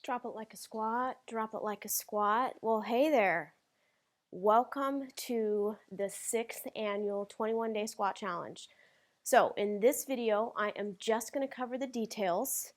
Drop it like a squat, drop it like a squat. Well, hey there. Welcome to the 6th annual 21-day squat challenge. So in this video, I am just going to cover the details.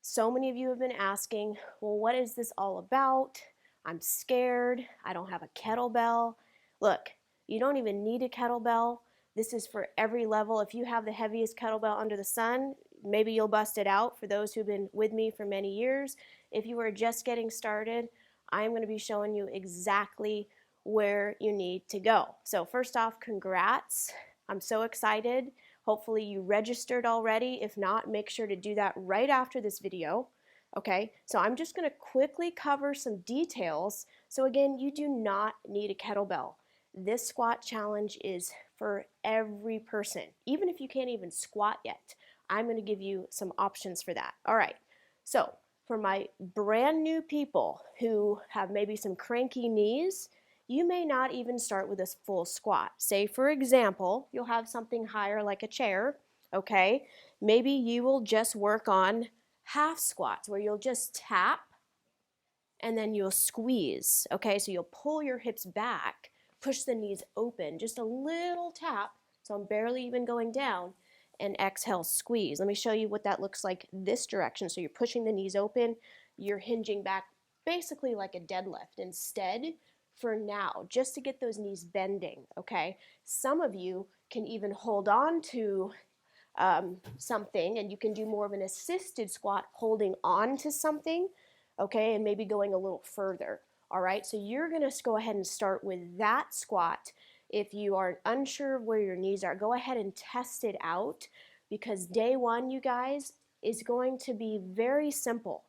So many of you have been asking, well, what is this all about? I'm scared. I don't have a kettlebell. Look, you don't even need a kettlebell. This is for every level. If you have the heaviest kettlebell under the sun, maybe you'll bust it out for those who've been with me for many years. If you are just getting started, I'm going to be showing you exactly where you need to go. So first off, congrats. I'm so excited. Hopefully you registered already. If not, make sure to do that right after this video. Okay, so I'm just going to quickly cover some details. So again, you do not need a kettlebell. This squat challenge is for every person. Even if you can't even squat yet, I'm going to give you some options for that. All right, so for my brand new people who have maybe some cranky knees, you may not even start with a full squat. Say, for example, you'll have something higher like a chair, okay? Maybe you will just work on half squats where you'll just tap and then you'll squeeze, okay? So you'll pull your hips back, push the knees open, just a little tap, so I'm barely even going down, and exhale, squeeze. Let me show you what that looks like this direction. So you're pushing the knees open, you're hinging back basically like a deadlift. Instead, for now, just to get those knees bending, okay? Some of you can even hold on to something, and you can do more of an assisted squat holding on to something, okay, and maybe going a little further. All right, so you're gonna go ahead and start with that squat. If you are unsure of where your knees are, go ahead and test it out, because day one, you guys, is going to be very simple.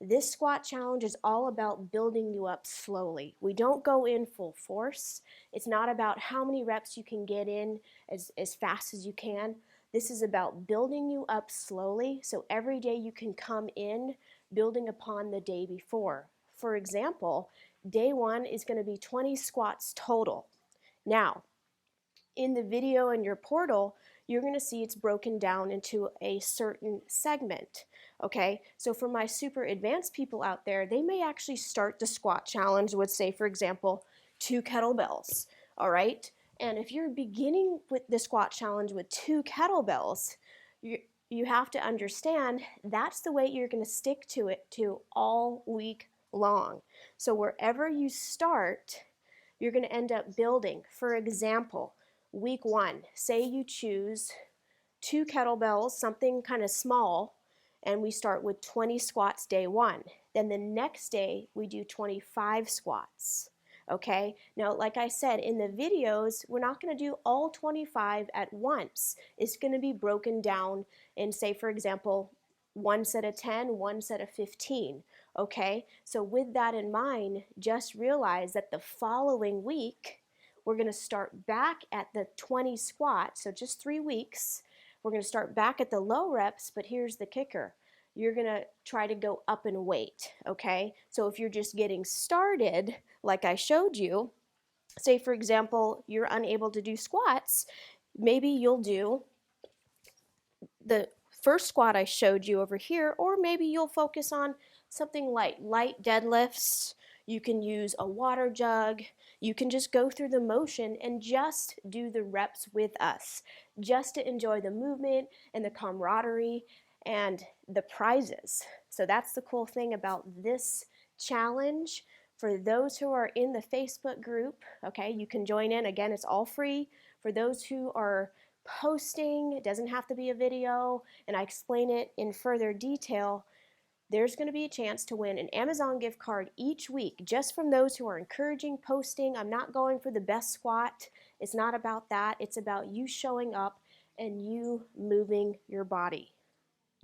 This squat challenge is all about building you up slowly. We don't go in full force. It's not about how many reps you can get in as fast as you can. This is about building you up slowly, so every day you can come in building upon the day before. For example, day one is going to be 20 squats total. Now, in the video in your portal, you're going to see it's broken down into a certain segment. Okay, so for my super advanced people out there, they may actually start the squat challenge with, say, for example, 2 kettlebells. All right, and if you're beginning with the squat challenge with 2 kettlebells, you have to understand that's the weight you're going to stick to it to all week long. So wherever you start, you're going to end up building. For example, week 1, say you choose 2 kettlebells, something kind of small, and we start with 20 squats day 1. Then the next day we do 25 squats. Okay, now like I said in the videos, we're not going to do all 25 at once. It's going to be broken down in, say, for example, 1 set of 10, 1 set of 15. Okay, so with that in mind, just realize that the following week we're going to start back at the 20 squats, so just 3 weeks. We're going to start back at the low reps, but here's the kicker. You're going to try to go up in weight, okay? So if you're just getting started, like I showed you, say for example, you're unable to do squats, maybe you'll do the first squat I showed you over here, or maybe you'll focus on something light deadlifts. You can use a water jug. You can just go through the motion and just do the reps with us, just to enjoy the movement and the camaraderie and the prizes. So that's the cool thing about this challenge. For those who are in the Facebook group, okay, you can join in. Again, it's all free. For those who are posting, it doesn't have to be a video, and I explain it in further detail, there's going to be a chance to win an Amazon gift card each week just from those who are encouraging posting. I'm not going for the best squat. It's not about that. It's about you showing up and you moving your body.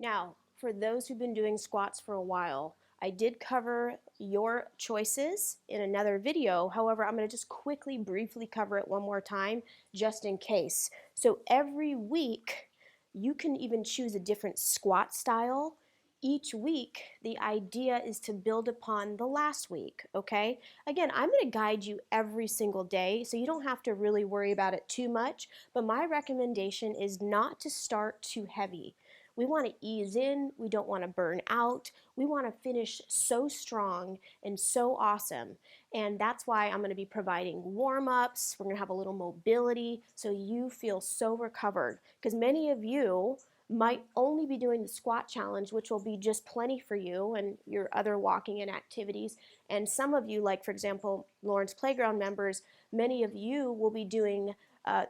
Now, for those who've been doing squats for a while, I did cover your choices in another video. However, I'm going to just quickly, briefly cover it one more time just in case. So every week, you can even choose a different squat style. Each week, the idea is to build upon the last week, okay? Again, I'm going to guide you every single day, so you don't have to really worry about it too much, but my recommendation is not to start too heavy. We want to ease in. We don't want to burn out. We want to finish so strong and so awesome. And that's why I'm going to be providing warm-ups. We're going to have a little mobility so you feel so recovered. Because many of you might only be doing the squat challenge, which will be just plenty for you and your other walking and activities. And some of you, like for example, Lawrence Playground members, many of you will be doing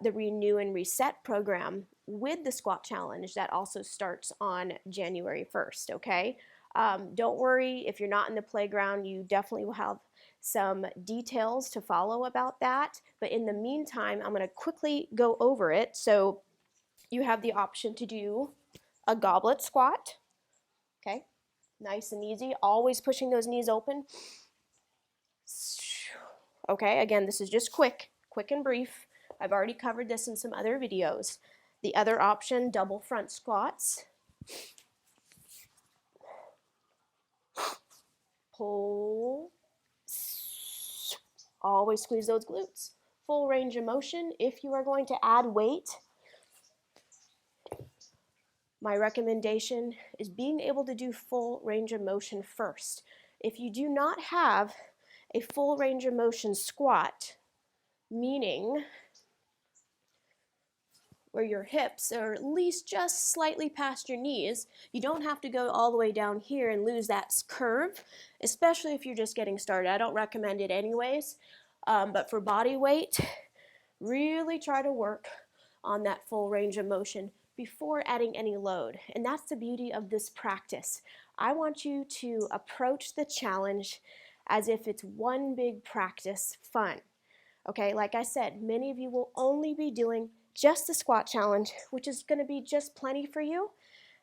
the Renew and Reset program with the squat challenge that also starts on January 1st, okay? Don't worry if you're not in the playground, you definitely will have some details to follow about that. But in the meantime, I'm going to quickly go over it. So you have the option to do a goblet squat, okay? Nice and easy, always pushing those knees open. Okay, again, this is just quick and brief. I've already covered this in some other videos. The other option, double front squats. Pull. Always squeeze those glutes. Full range of motion. If you are going to add weight, my recommendation is being able to do full range of motion first. If you do not have a full range of motion squat, meaning where your hips are at least just slightly past your knees, you don't have to go all the way down here and lose that curve, especially if you're just getting started. I don't recommend it anyways, but for body weight, really try to work on that full range of motion before adding any load. And that's the beauty of this practice. I want you to approach the challenge as if it's one big practice fun. Okay, like I said, many of you will only be doing just the squat challenge, which is going to be just plenty for you.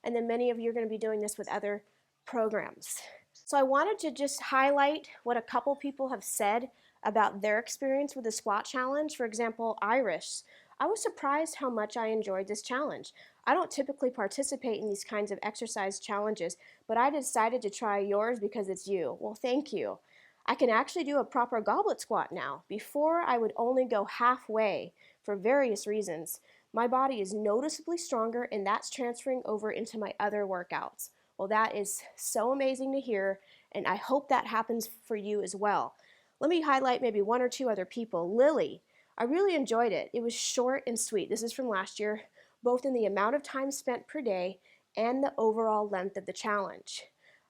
And then many of you are going to be doing this with other programs. So I wanted to just highlight what a couple people have said about their experience with the squat challenge. For example, Irish. I was surprised how much I enjoyed this challenge. I don't typically participate in these kinds of exercise challenges, but I decided to try yours because it's you. Well, thank you. I can actually do a proper goblet squat now. Before, I would only go halfway for various reasons. My body is noticeably stronger, and that's transferring over into my other workouts. Well, that is so amazing to hear, and I hope that happens for you as well. Let me highlight maybe one or two other people. Lily, I really enjoyed it. It was short and sweet. This is from last year, both in the amount of time spent per day and the overall length of the challenge.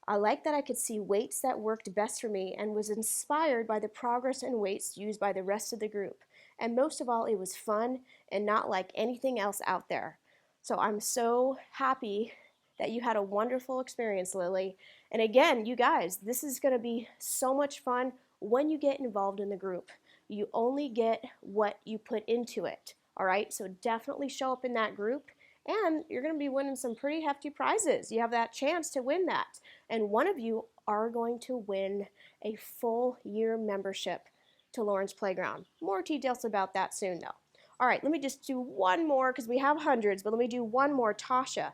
I like that I could see weights that worked best for me and was inspired by the progress and weights used by the rest of the group. And most of all, it was fun and not like anything else out there. So I'm so happy that you had a wonderful experience, Lily. And again, you guys, this is going to be so much fun when you get involved in the group. You only get what you put into it. All right, so definitely show up in that group, and you're going to be winning some pretty hefty prizes. You have that chance to win that, and one of you are going to win a full year membership to Lawrence Playground. More details about that soon, though. All right, let me just do one more because we have hundreds, but let me do one more. Tasha,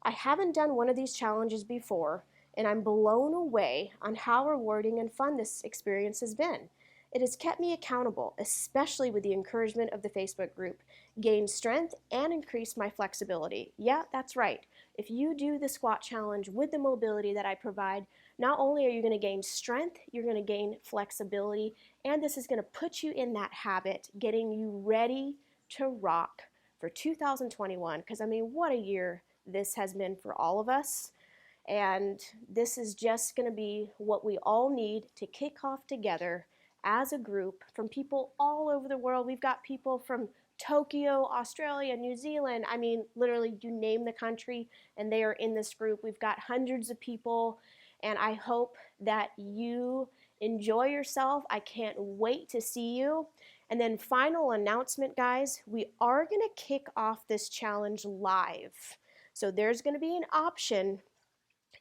I haven't done one of these challenges before, and I'm blown away on how rewarding and fun this experience has been. It has kept me accountable, especially with the encouragement of the Facebook group, gained strength, and increased my flexibility. Yeah, that's right. If you do the squat challenge with the mobility that I provide, not only are you going to gain strength, you're going to gain flexibility, and this is going to put you in that habit, getting you ready to rock for 2021. Because, I mean, what a year this has been for all of us. And this is just going to be what we all need to kick off together as a group from people all over the world. We've got people from Tokyo, Australia, New Zealand. I mean, literally, you name the country, and they are in this group. We've got hundreds of people, and I hope that you enjoy yourself. I can't wait to see you. And then final announcement, guys, we are going to kick off this challenge live. So there's going to be an option,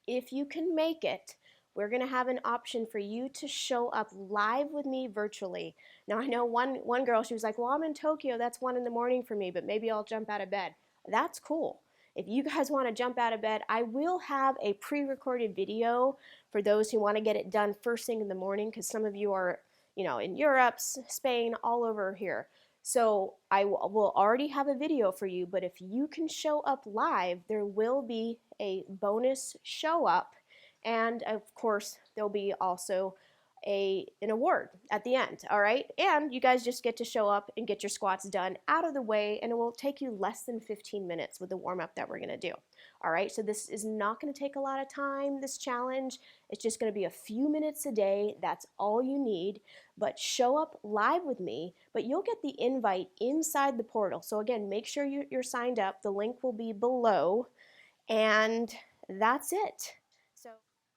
if you can make it, we're going to have an option for you to show up live with me virtually. Now, I know one girl, she was like, well, I'm in Tokyo. That's 1 in the morning for me, but maybe I'll jump out of bed. That's cool. If you guys want to jump out of bed, I will have a pre-recorded video for those who want to get it done first thing in the morning, because some of you are, in Europe, Spain, all over here. So I will already have a video for you, but if you can show up live, there will be a bonus show up, and of course there'll be also an award at the end. All right, and you guys just get to show up and get your squats done out of the way, and it will take you less than 15 minutes with the warm-up that we're going to do. All right, so this is not going to take a lot of time, this challenge. It's just going to be a few minutes a day. That's all you need. But show up live with me, but you'll get the invite inside the portal. So again, make sure you're signed up. The link will be below, and that's it.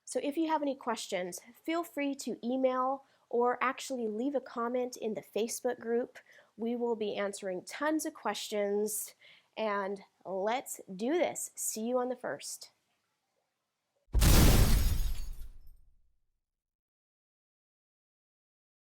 So if you have any questions, feel free to email or actually leave a comment in the Facebook group. We will be answering tons of questions, and let's do this. See you on the 1st.